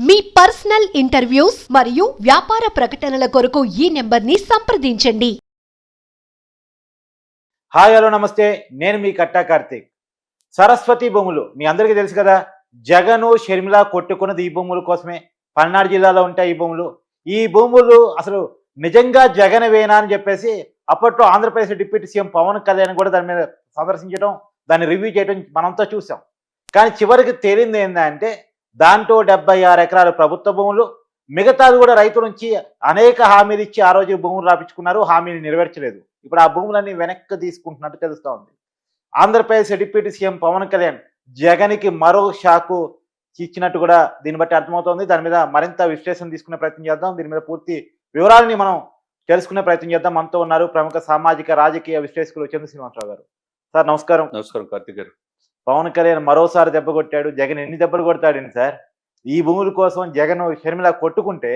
మీ personal interviews మరియు వ్యాపార ప్రకటనల కొరకు ఈ నెంబర్ని సంప్రదించండి. హాయ్ హలో నమస్తే, నేను మీ కట్టా కార్తీక్. సరస్వతి భూములు మీ అందరికీ తెలుసు కదా. జగను షర్మిల కొట్టుకున్నది ఈ భూముల కోసమే. పల్నాడు జిల్లాలో ఉంటాయి ఈ భూములు. ఈ భూములు అసలు నిజంగా జగన్వేనా అని చెప్పేసి అప్పట్లో ఆంధ్రప్రదేశ్ డిప్యూటీ సీఎం పవన్ కళ్యాణ్ కూడా దాని మీద సందర్శించడం, దాన్ని రివ్యూ చేయడం మనంతా చూసాం. కానీ చివరికి తేలింది ఏంటంటే దాంట్లో 76 ఎకరాలు ప్రభుత్వ భూములు, మిగతాది కూడా రైతుల నుంచి అనేక హామీలు ఇచ్చి ఆ రోజు భూములు రాపించుకున్నారు, హామీని నెరవేర్చలేదు. ఇప్పుడు ఆ భూములన్నీ వెనక్కి తీసుకుంటున్నట్టు తెలుస్తూ ఉంది. ఆంధ్రప్రదేశ్ డిప్యూటీ సీఎం పవన్ కళ్యాణ్ జగన్కి మరో షాకు ఇచ్చినట్టు కూడా దీన్ని బట్టి అర్థమవుతోంది. దాని మీద మరింత విశ్లేషణ తీసుకునే ప్రయత్నం చేద్దాం. దీని మీద పూర్తి వివరాలని మనం తెలుసుకునే ప్రయత్నం చేద్దాం. మనతో ఉన్నారు ప్రముఖ సామాజిక రాజకీయ విశ్లేషకులు చంద్ర శ్రీనివాసరావు గారు. సార్ నమస్కారం. నమస్కారం కార్తీక్ గారు. పవన్ కళ్యాణ్ మరోసారి దెబ్బ కొట్టాడు. జగన్ ఎన్ని దెబ్బలు కొడతాడండి సార్? ఈ భూముల కోసం జగన్ షర్మిల కొట్టుకుంటే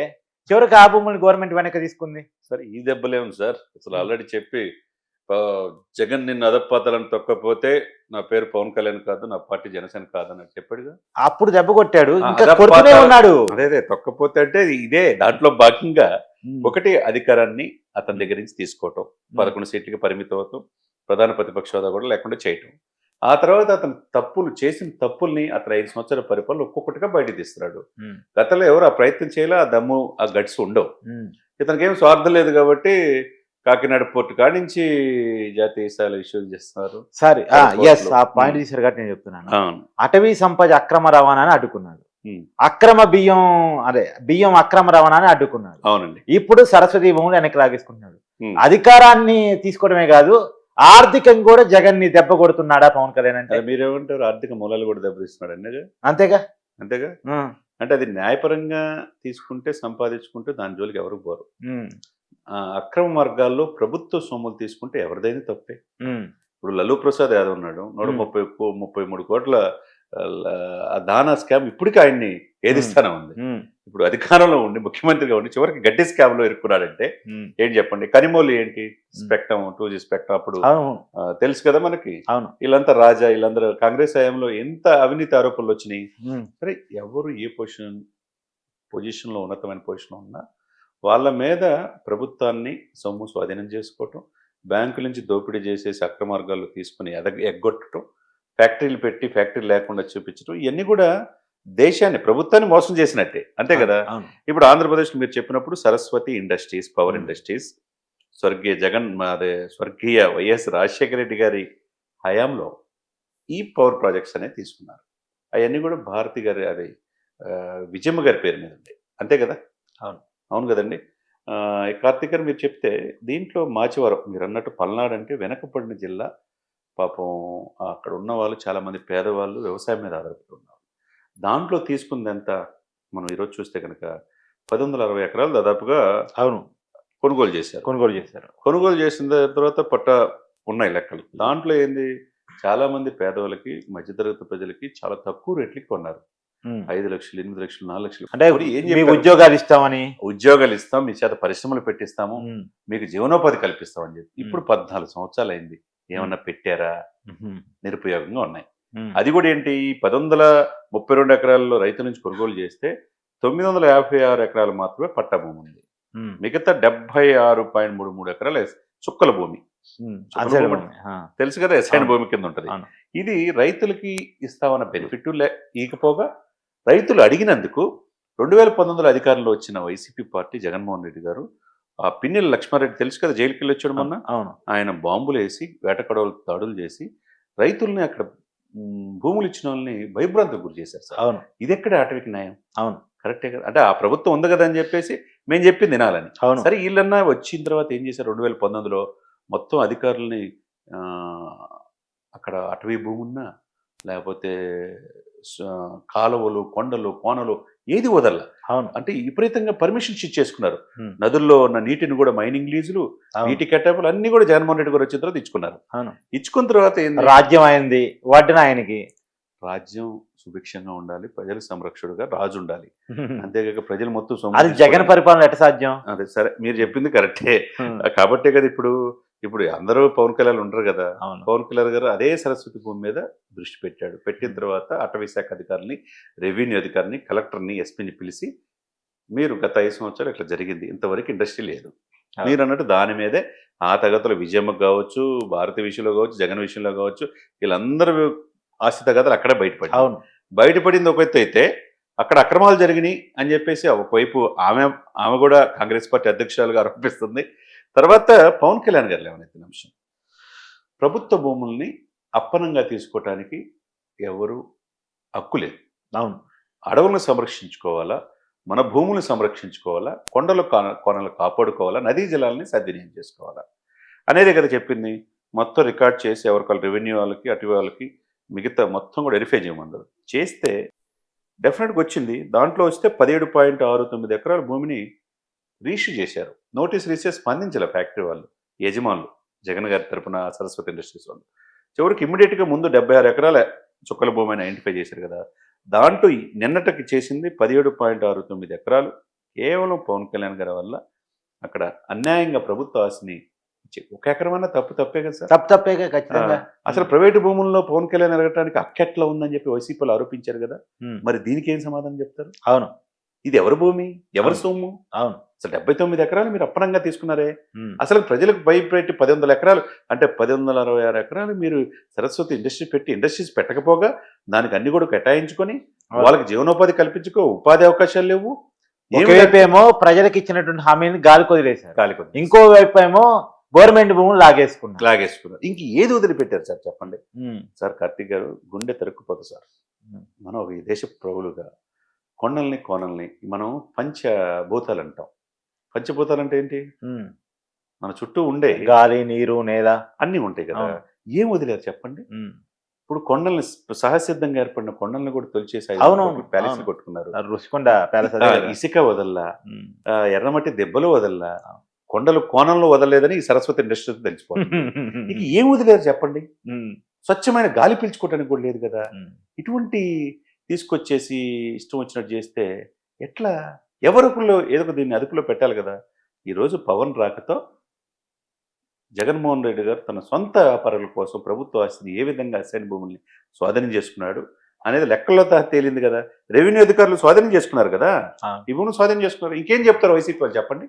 చివరికి ఆ భూములను గవర్నమెంట్ వెనక్కి తీసుకుంది. సార్ ఈ దెబ్బలే ఉంది సార్. అసలు ఆల్రెడీ చెప్పి జగన్ నిన్ను అదపాతాలని తొక్కపోతే నా పేరు పవన్ కళ్యాణ్ కాదు, నా పార్టీ జనసేన కాదని చెప్పాడుగా. అప్పుడు దెబ్బ కొట్టాడు, ఇంకా కొడుతూనే ఉన్నాడు. అదే తొక్కపోతే అంటే ఇదే దాంట్లో భాగంగా ఒకటి అధికారాన్ని అతని దగ్గర నుంచి తీసుకోవటం, 11 సీట్లకి పరిమితం అవటం, ప్రధాన ప్రతిపక్ష హోదా కూడా లేకుండా చేయటం. ఆ తర్వాత అతను చేసిన తప్పుల్ని అతను 5 సంవత్సరాల పరిపాలన ఒక్కొక్కటిగా బయటకు తీస్తున్నాడు. గతంలో ఎవరు ఆ ప్రయత్నం చేయాలో ఆ దమ్ము ఆ గట్స్ ఉండవు. ఇతనికి ఏం స్వార్థం లేదు కాబట్టి కాకినాడ పోర్టు కాడి నుంచి జాతీయ స్థాయిలో ఇష్యూలు చేస్తున్నారు. సరే, ఆ పాయింట్ తీసారు కాబట్టి నేను చెప్తున్నాను. అటవీ సంపద అక్రమ రవాణాని అడ్డుకున్నాడు, బియ్యం అక్రమ రవాణాని అడ్డుకున్నాడు. అవునండి. ఇప్పుడు సరస్వతి భూములు వెనక్కి లాగేసుకుంటున్నాడు. అధికారాన్ని తీసుకోవడమే కాదు, ఆర్థికంగా కూడా జగన్ ని దెబ్బ కొడుతున్నాడా పవన్ కళ్యాణ్ అంటే? మీరేమంటారు? ఆర్థిక మూలాలు కూడా దెబ్బతీస్తున్నాడు అన్నగా. అంతేగా. అంటే అది న్యాయపరంగా తీసుకుంటే సంపాదించుకుంటే దాని జోలికి ఎవరు పోరు. అక్రమ మార్గాల్లో ప్రభుత్వ సొమ్ములు తీసుకుంటే ఎవరిదైనా తప్పే. ఇప్పుడు లలూ ప్రసాద్ యాదవ్ ఉన్నాడు, 133 కోట్ల దానా స్కామ్ ఇప్పటికీ ఆయన్ని ఏదిస్తానే ఉంది. ఇప్పుడు అధికారంలో ఉండి ముఖ్యమంత్రిగా ఉండి చివరికి గడ్డి స్కామ్ లో ఇరుక్కున్నాడంటే ఏం చెప్పండి. కనిమోలు ఏంటి, స్పెక్ట్రమ్ 2G స్పెక్ట్రమ్ అప్పుడు తెలుసు కదా మనకి. వీళ్ళంతా వీళ్ళందరూ కాంగ్రెస్ హయాంలో ఎంత అవినీతి ఆరోపణలు వచ్చినాయి. సరే, ఎవరు ఏ పొజిషన్ లో ఉన్నతమైన పొజిషన్ లో ఉన్నా వాళ్ళ మీద ప్రభుత్వాన్ని సొమ్ము స్వాధీనం చేసుకోవటం, బ్యాంకుల నుంచి దోపిడీ చేసేసి అక్రమార్గాల్లో తీసుకుని ఎగ్గొట్టడం, ఫ్యాక్టరీలు పెట్టి ఫ్యాక్టరీ లేకుండా చూపించడం, ఇవన్నీ కూడా దేశాన్ని ప్రభుత్వాన్ని మోసం చేసినట్టే. అంతే కదా. ఇప్పుడు ఆంధ్రప్రదేశ్లో మీరు చెప్పినప్పుడు సరస్వతి ఇండస్ట్రీస్, పవర్ ఇండస్ట్రీస్ స్వర్గీయ వైఎస్ రాజశేఖర రెడ్డి గారి హయాంలో ఈ పవర్ ప్రాజెక్ట్స్ అనేవి తీసుకున్నారు. అవన్నీ కూడా భారతి గారి విజయమ్మ గారి పేరు మీద ఉంది. అంతే కదా. అవును కదండి. కార్తీక్ గారు మీరు చెప్తే దీంట్లో మాచివరం మీరు అన్నట్టు పల్నాడు అంటే వెనకబడిన జిల్లా. పాపం అక్కడ ఉన్న వాళ్ళు చాలామంది పేదవాళ్ళు వ్యవసాయం మీద ఆధారపడి ఉన్నారు. దాంట్లో తీసుకుంది ఎంత మనం ఈరోజు చూస్తే కనుక 1160 ఎకరాలు దాదాపుగా కొనుగోలు చేశారు. కొనుగోలు చేసిన తర్వాత పట్ట ఉన్నాయి లెక్కలు. దాంట్లో ఏంది, చాలామంది పేదవాళ్ళకి మధ్యతరగతి ప్రజలకి చాలా తక్కువ రేట్లకి కొన్నారు. 5 లక్షలు, 8 లక్షలు, 4 లక్షలు. అంటే ఉద్యోగాలు ఇస్తాం, మీ చేత పరిశ్రమలు పెట్టిస్తాము, మీకు జీవనోపాధి కల్పిస్తామని చెప్పి. ఇప్పుడు 14 సంవత్సరాలు అయింది. ఏమన్నా పెట్టారా? నిరుపయోగంగా ఉన్నాయి. అది కూడా ఏంటి, 1132 ఎకరాల్లో రైతు నుంచి కొనుగోలు చేస్తే 956 ఎకరాలు మాత్రమే పట్టా భూమి ఉంది. మిగతా 76.33 ఎకరాలు చుక్కల భూమి. తెలుసు కదా, ఎస్ఐన్ భూమి కింద ఉంటది. ఇది రైతులకి ఇస్తామన్న బెనిఫిట్ ఇకపోగా రైతులు అడిగినందుకు 2019 అధికారంలో వచ్చిన వైసీపీ పార్టీ జగన్మోహన్ రెడ్డి గారు ఆ పిన్నెల లక్ష్మారెడ్డి తెలుసు కదా, జైలుకి వెళ్ళి వచ్చాడు మొన్న. ఆయన బాంబులు వేసి వేటకడవలు దాడులు చేసి రైతుల్ని అక్కడ భూములు ఇచ్చిన వాళ్ళని భయభ్రాంతికి గురి చేశారు సార్. ఇది ఎక్కడ అటవీకి న్యాయం? కరెక్టే కదా. అంటే ఆ ప్రభుత్వం ఉంది కదా అని చెప్పేసి మేము చెప్పింది వినాలని. సరే, వీళ్ళన్నా వచ్చిన తర్వాత ఏం చేశారు, 2019లో మొత్తం అధికారులని అక్కడ అటవీ భూమి ఉన్నా లేకపోతే కాలువలు, కొండలు, కోనలు ఏది వదల. అంటే విపరీతంగా పర్మిషన్స్ ఇచ్చేసుకున్నారు. నదుల్లో ఉన్న నీటిని కూడా మైనింగ్ లీజులు, నీటి కేటాయింపులు అన్ని కూడా జగన్మోహన్ రెడ్డి గారు వచ్చిన తర్వాత ఇచ్చుకున్నారు. ఇచ్చుకున్న తర్వాత రాజ్యం అయింది వాటిని ఆయనకి. రాజ్యం సుభిక్షంగా ఉండాలి, ప్రజల సంరక్షకుడుగా రాజు ఉండాలి. అంతేకాక ప్రజలు మొత్తం జగన్ పరిపాలన ఎట్ట సాధ్యం? అదే సరే, మీరు చెప్పింది కరెక్టే. కాబట్టే కదా ఇప్పుడు ఇప్పుడు అందరూ పవన్ కళ్యాణ్ ఉండరు కదా. అవును. పవన్ కళ్యాణ్ గారు అదే సరస్వతి భూమి మీద దృష్టి పెట్టాడు. పెట్టిన తర్వాత అటవీ శాఖ అధికారుల్ని, రెవెన్యూ అధికారిని, కలెక్టర్ని, ఎస్పీని పిలిచి మీరు గత 5 సంవత్సరాలు ఇట్లా జరిగింది, ఇంతవరకు ఇండస్ట్రీ లేదు. మీరు అన్నట్టు దాని మీదే ఆ తగతలు విజయమ్మకు కావచ్చు, భారతి విషయంలో కావచ్చు, జగన్ విషయంలో కావచ్చు, వీళ్ళందరూ ఆస్తి తగతలు అక్కడే బయటపడి అవును. బయటపడింది ఒక ఎత్తు అయితే అక్కడ అక్రమాలు జరిగినాయి అని చెప్పేసి ఒకవైపు ఆమె కూడా కాంగ్రెస్ పార్టీ అధ్యక్షురాలుగా ఆరోపిస్తుంది. తర్వాత పవన్ కళ్యాణ్ గారు లేవనెత్తిన అంశం, ప్రభుత్వ భూముల్ని అప్పనంగా తీసుకోవటానికి ఎవరు హక్కు లేదు. అవును. అడవులను సంరక్షించుకోవాలా, మన భూములను సంరక్షించుకోవాలా, కోనలు కాపాడుకోవాలా, నదీ జలాలని సద్వినియోగం చేసుకోవాలా అనేదే కదా చెప్పింది. మొత్తం రికార్డ్ చేసి ఎవరికాళ్ళు రెవెన్యూ వాళ్ళకి, అటవీ వాళ్ళకి మిగతా మొత్తం కూడా వెరిఫై చేయమన్నారు. చేస్తే డెఫినెట్గా వచ్చింది. దాంట్లో వస్తే 17.69 ఎకరాల భూమిని రిజిస్టర్ చేశారు. నోటీస్ రిజిస్టర్ స్పందించాల ఫ్యాక్టరీ వాళ్ళు, యజమానులు, జగన్ గారి తరపున సరస్వతి ఇండస్ట్రీస్ వాళ్ళు. చివరికి ఇమ్మీడియట్గా ముందు 76 ఎకరాల చుక్కల భూమిని ఐడెంటిఫై చేశారు కదా. దాంట్లో నిన్నటికి చేసింది 17.69 ఎకరాలు. కేవలం పవన్ కళ్యాణ్ గారి వల్ల అక్కడ అన్యాయంగా ప్రభుత్వ ఆస్తిని ఒక ఎకరమన్నా తప్పే కదా సార్. తప్పేగా ఖచ్చితంగా. అసలు ప్రైవేటు భూముల్లో పవన్ కళ్యాణ్ ఎరగటానికి అక్కెట్లా ఉందని చెప్పి వైసీపీలు ఆరోపించారు కదా. మరి దీనికి ఏం సమాధానం చెప్తారు? అవును. ఇది ఎవరి భూమి, ఎవరి సొమ్ము? అవును. అసలు 79 ఎకరాలు మీరు అప్పనంగా తీసుకున్నారే. అసలు ప్రజలకు భయపెట్టి 100 ఎకరాలు అంటే 166 ఎకరాలు మీరు సరస్వతి ఇండస్ట్రీస్ పెట్టకపోగా దానికి అన్ని కూడా కేటాయించుకొని వాళ్ళకి జీవనోపాధి కల్పించుకో, ఉపాధి అవకాశాలు లేవు. ఒకవైపు ఏమో ప్రజలకు ఇచ్చినటువంటి హామీని గాలి కొదిలేశారు, ఇంకో ఇంకో వైపు ఏమో గవర్నమెంట్ భూములు లాగేసుకున్నారు. ఇంక ఏది వదిలిపెట్టారు సార్ చెప్పండి. సార్ కార్తీక్ గారు గుండె తరుక్కుపోతుంది సార్. మనం ఒక దేశ ప్రభులుగా కోనల్ని మనం పంచభూతాలు అంటాం. పంచభూతాలు అంటే ఏంటి? మన చుట్టూ ఉండే గాలి, నీరు, నేల అన్నీ ఉంటాయి కదా. ఏం వదిలేరు చెప్పండి. ఇప్పుడు కొండల్ని సహసిద్ధంగా ఏర్పడిన కొండల్ని కూడా తొలిచేసి ప్యాలెస్ కొట్టుకున్నారు. ఇసుక వదల్లా, ఎర్రమట్టి దెబ్బలు వదల్లా, కోణంలో వదలలేదని ఈ సరస్వతి ఇండస్ట్రీ తెలిసిపోతుంది. ఇక ఏం వదిలేరు చెప్పండి. స్వచ్ఛమైన గాలి పీల్చుకోవడానికి కూడా లేదు కదా. ఇటువంటి తీసుకొచ్చేసి ఇష్టం వచ్చినట్టు చేస్తే ఎట్లా? ఎవరిలో ఏదో దీన్ని అదుపులో పెట్టాలి కదా. ఈరోజు పవన్ రాకతో జగన్మోహన్ రెడ్డి గారు తన సొంత వ్యాపారాల కోసం ప్రభుత్వ ఆస్తిని ఏ విధంగా అసైన్ భూముల్ని స్వాధీనం చేసుకున్నాడు అనేది లెక్కల్లో తేలింది కదా. రెవెన్యూ అధికారులు స్వాధీనం చేసుకున్నారు కదా, ఈ భూమిని స్వాధీనం చేసుకున్నారు. ఇంకేం చెప్తారు వైసీపీ వాళ్ళు చెప్పండి?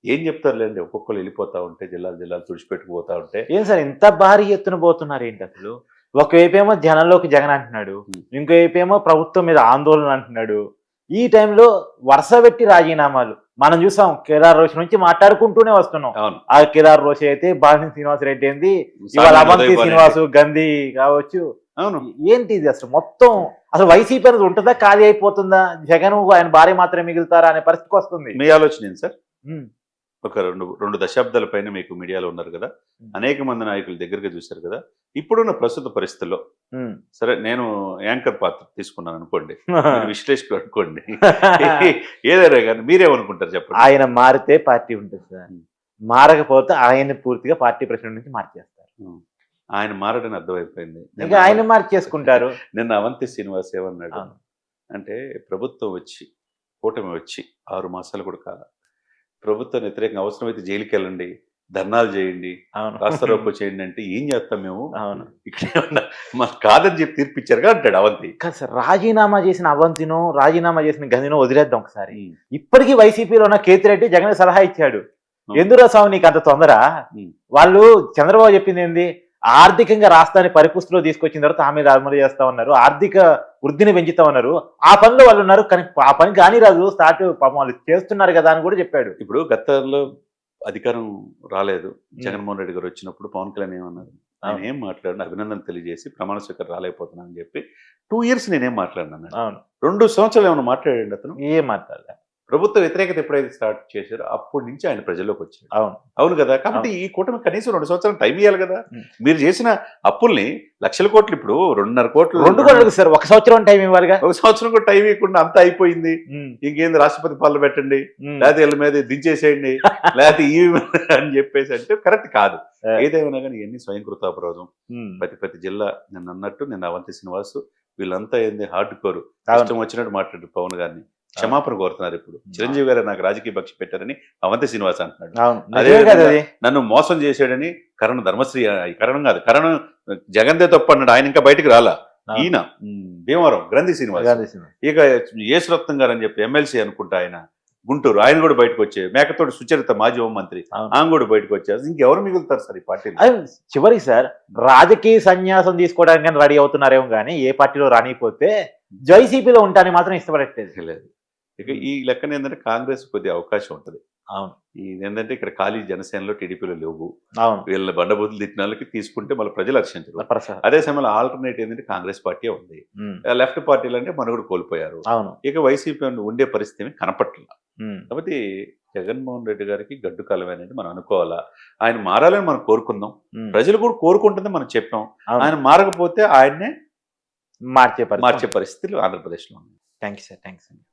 ఏం చెప్తారులేండి. ఒక్కొక్కరు వెళ్ళిపోతా ఉంటే జిల్లాలు తుడిచిపెట్టుకుపోతా ఉంటే. ఏం సార్ ఇంత భారీ ఎత్తున పోతున్నారు ఏంటి అసలు? ఒకవైపు ఏమో జనంలోకి జగన్ అంటున్నాడు, ఇంకోవైపు ఏమో ప్రభుత్వం మీద ఆందోళన అంటున్నాడు. ఈ టైంలో వరుస పెట్టి రాజీనామాలు మనం చూసాం. కేదార్ రోషి నుంచి మాట్లాడుకుంటూనే వస్తున్నాం. ఆ కేదార్ రోషి అయితే బాలినేని శ్రీనివాసరెడ్డి ఏంది, ఇవాళ అవంతి శ్రీనివాసు గంధి కావచ్చు. అవును, ఏంటి ఇది అసలు? మొత్తం అసలు వైసీపీ అనేది ఉంటుందా, ఖాళీ అయిపోతుందా, జగన్ ఆయన భార్య మాత్రమే మిగులుతారా అనే పరిస్థితికి వస్తుంది. మీ ఆలోచన ఏంటి సార్? ఒక రెండు దశాబ్దాల పైన మీకు మీడియాలో ఉన్నారు కదా, అనేక మంది నాయకుల దగ్గరగా చూశారు కదా. ఇప్పుడున్న ప్రస్తుత పరిస్థితుల్లో సరే నేను యాంకర్ పాత్ర తీసుకున్నాను అనుకోండి, విశ్లేషకుడు అనుకోండి, ఏదైనా కానీ మీరేమనుకుంటారు చెప్పండి? ఆయన మారితే పార్టీ ఉంటుంది సార్, మారకపోతే ఆయన పూర్తిగా పార్టీ ప్రెసిడెంట్ నుంచి మార్చేస్తారు. ఆయన మారడని అర్థమైపోయింది, ఆయన మార్చేసుకుంటారు. నిన్న అవంతి శ్రీనివాస్ ఏమన్నాడు అంటే, ప్రభుత్వం వచ్చి కూటమి వచ్చి 6 మాసాలు కూడా కాదు, ప్రభుత్వం వ్యతిరేకంగా అవసరమైతే జైలుకి వెళ్ళండి, ధర్నాలు చేయండి, రాస్తారోకో చేయండి అంటే ఏం చేస్తాం మేము, ఇక్కడ ఏమన్నా మాకు కాదని చెప్పి తీర్పిచ్చారుగా అంటాడు అవంతి. సార్ రాజీనామా చేసిన అవంతినో రాజీనామా చేసిన గంధినో వదిలేద్దాం ఒకసారి. ఇప్పటికీ వైసీపీలో ఉన్న కేతిరెడ్డి జగన్ సలహా ఇచ్చాడు, ఎందురా స్వామి నీకు అంత తొందర? వాళ్ళు చంద్రబాబు చెప్పింది ఏంది, ఆర్థికంగా రాష్ట్రాన్ని పరిపుష్టిలో తీసుకొచ్చిన తర్వాత ఆమె అమలు చేస్తా ఉన్నారు, ఆర్థిక వృద్ధిని పెంచుతా ఉన్నారు, ఆ పనిలో వాళ్ళు ఉన్నారు, కానీ ఆ పని కానీ రాదు, స్టార్ట్ పాపం వాళ్ళు చేస్తున్నారు కదా అని కూడా చెప్పాడు. ఇప్పుడు గతంలో అధికారం రాలేదు, జగన్మోహన్ రెడ్డి గారు వచ్చినప్పుడు పవన్ కళ్యాణ్ ఏమన్నారు, ఆయన ఏం మాట్లాడిన అభినందన తెలియజేసి ప్రమాణ స్వీకారం రాలేకపోతున్నా అని చెప్పి 2 years నేనేం మాట్లాడినాను. 2 సంవత్సరాలు ఏమైనా మాట్లాడండి అతను? ఏం మాట్లాడలే. ప్రభుత్వ వ్యతిరేకత ఎప్పుడైతే స్టార్ట్ చేశారో అప్పటి నుంచి ఆయన ప్రజల్లోకి వచ్చారు. అవును కదా. కాబట్టి ఈ కూటమి కనీసం 2 సంవత్సరాలు టైం ఇవ్వాలి కదా. మీరు చేసిన అప్పుల్ని 1,00,000 కోట్లు ఇప్పుడు 2.5 కోట్లు 2 కోట్లు సార్, 1 సంవత్సరం టైం ఇవ్వాలి. 1 సంవత్సరం కూడా టైం ఇవ్వకుండా అంతా అయిపోయింది. ఇంకేంది రాష్ట్రపతి పాలన పెట్టండి, లేకపోతే వీళ్ళ మీద దించేసేయండి, లేకపోతే ఈ అని చెప్పేసి అంటే కరెక్ట్ కాదు. ఏదేమైనా కానీ ఇవన్నీ స్వయంకృతాపరాధం. ప్రతి జిల్లా నిన్న అన్నట్టు నిన్న అవంతి శ్రీనివాసు వీళ్ళంతా ఏంది హార్డ్ కోరు, ఇష్టం వచ్చినట్టు మాట్లాడు పవన్ గారిని క్షమాపణ కోరుతున్నారు. ఇప్పుడు చిరంజీవి గారు నాకు రాజకీయ పక్షి పెట్టారని అవంతి శ్రీనివాస్ అంటున్నాడు. అవును, అదే నిజమే కదా విధంగా అది. నన్ను మోసం చేశాడని కరణ్ ధర్మశ్రీ, కరణం కాదు, కరణం జగన్దే తప్పు అన్నాడు. ఆయన ఇంకా బయటకు రాలా. ఈయన భీమవరం గ్రంథి శ్రీనివాస్, గాంధీ సినిమా. ఇక యేసురత్నం గారు అని చెప్పి ఎమ్మెల్సీ అనుకుంటా ఆయన గుంటూరు, ఆయన కూడా బయటకు వచ్చే. మేకతోటి సుచరిత మాజీ హోంమంత్రి, అవును. ఆమె కూడా బయటకు వచ్చారు. ఇంకెవరు మిగులుతారు సార్ ఈ పార్టీలో? అది చివరికి సార్ రాజకీయ సన్యాసం తీసుకోవడానికి రెడీ అవుతున్నారేమో కానీ ఏ పార్టీలో రానిపోతే వైసీపీలో ఉంటానికి మాత్రం ఇష్టపడట్లేదు. లేదు. ఇక ఈ లెక్కన ఏంటంటే కాంగ్రెస్ కొద్దిగా అవకాశం ఉంటుంది. అవును, ఇది ఏంటంటే ఇక్కడ ఖాళీ జనసేనలో టీడీపీలో లేవు. అవును. వీళ్ళ బండబూతులు తిట్టిన వాళ్ళకి తీసుకుంటే మళ్ళీ ప్రజలు హర్షించరు. ప్రసాద్. అదే సమయంలో ఆల్టర్నేట్ ఏంటంటే కాంగ్రెస్ పార్టీ ఉంది. లెఫ్ట్ పార్టీలు అంటే మనుగడ కోల్పోయారు. అవును. ఇక వైసీపీ ఉండే పరిస్థితి కనపట్ల. ఉమ్. కాబట్టి జగన్మోహన్ రెడ్డి గారికి గడ్డు కాలమే అనేది మనం అనుకోవాలా. ఆయన మారాలని మనం కోరుకుందాం. ఉమ్. ప్రజలు కూడా కోరుకుంటుంది మనం చెప్పాం. అవును. ఆయన మారకపోతే ఆయన్నే మార్చే మార్చే పరిస్థితులు ఆంధ్రప్రదేశ్లో ఉన్నాయి. థ్యాంక్ యూ సార్, థ్యాంక్స్ అండి.